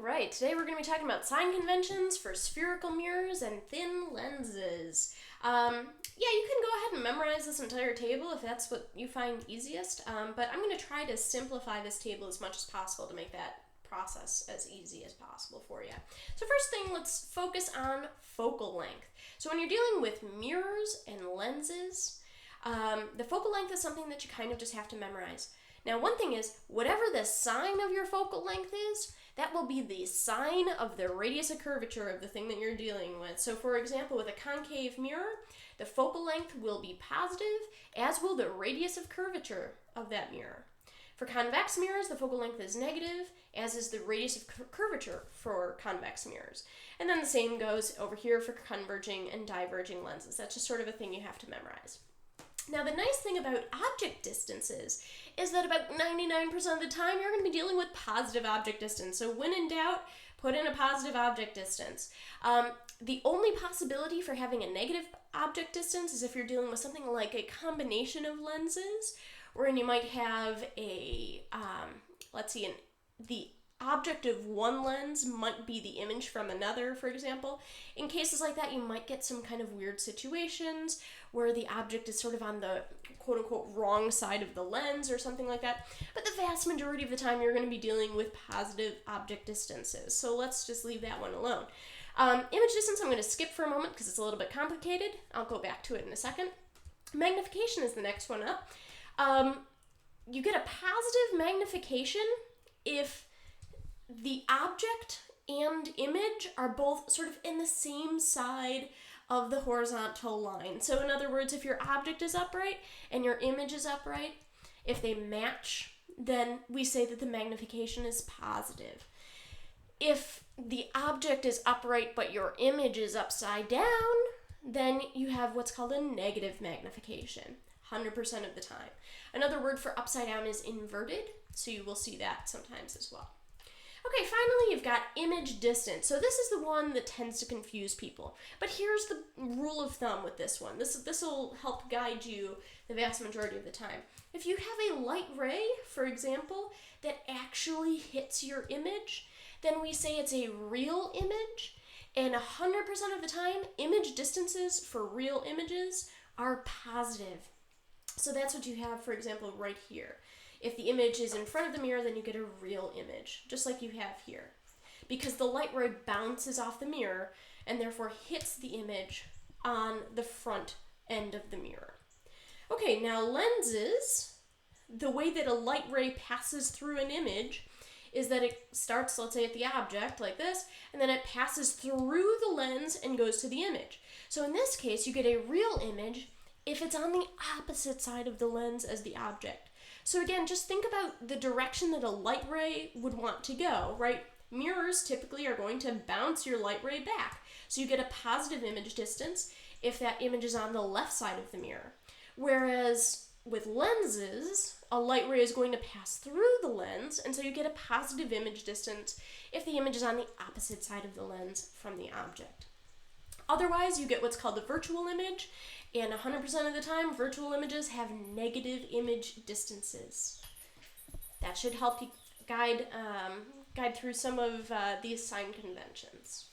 Alright, today we're going to be talking about sign conventions for spherical mirrors and thin lenses. You can go ahead and memorize this entire table if that's what you find easiest, but I'm going to try to simplify this table as much as possible to make that process as easy as possible for you. So first thing, let's focus on focal length. So when you're dealing with mirrors and lenses, the focal length is something that you kind of just have to memorize. Now, one thing is, whatever the sign of your focal length is, that will be the sign of the radius of curvature of the thing that you're dealing with. So, for example, with a concave mirror, the focal length will be positive, as will the radius of curvature of that mirror. For convex mirrors, the focal length is negative, as is the radius of curvature for convex mirrors. And then the same goes over here for converging and diverging lenses. That's just sort of a thing you have to memorize. Now, the nice thing about object distances is that about 99% of the time you're going to be dealing with positive object distance. So when in doubt, put in a positive object distance. The only possibility for having a negative object distance is if you're dealing with something like a combination of lenses, wherein you might have a, the object of one lens might be the image from another, for example. In cases like that, you might get some kind of weird situations where the object is sort of on the quote-unquote wrong side of the lens or something like that. But the vast majority of the time, you're going to be dealing with positive object distances. So let's just leave that one alone. Image distance, I'm going to skip for a moment because it's a little bit complicated. I'll go back to it in a second. Magnification is the next one up. You get a positive magnification if the object and image are both sort of in the same side of the horizontal line. So in other words, if your object is upright and your image is upright, if they match, then we say that the magnification is positive. If the object is upright but your image is upside down, then you have what's called a negative magnification, 100% of the time. Another word for upside down is inverted, so you will see that sometimes as well. Okay, finally you've got image distance. So this is the one that tends to confuse people. But here's the rule of thumb with this one. This will help guide you the vast majority of the time. If you have a light ray, for example, that actually hits your image, then we say it's a real image. And 100% of the time, image distances for real images are positive. So that's what you have, for example, right here. If the image is in front of the mirror, then you get a real image, just like you have here. Because the light ray bounces off the mirror and therefore hits the image on the front end of the mirror. Okay, now lenses, the way that a light ray passes through an image is that it starts, let's say, at the object like this, and then it passes through the lens and goes to the image. So in this case, you get a real image if it's on the opposite side of the lens as the object. So again, just think about the direction that a light ray would want to go, right? Mirrors typically are going to bounce your light ray back. So you get a positive image distance if that image is on the left side of the mirror. Whereas with lenses, a light ray is going to pass through the lens, and so you get a positive image distance if the image is on the opposite side of the lens from the object. Otherwise, you get what's called the virtual image, and 100% of the time, virtual images have negative image distances. That should help you guide through some of these sign conventions.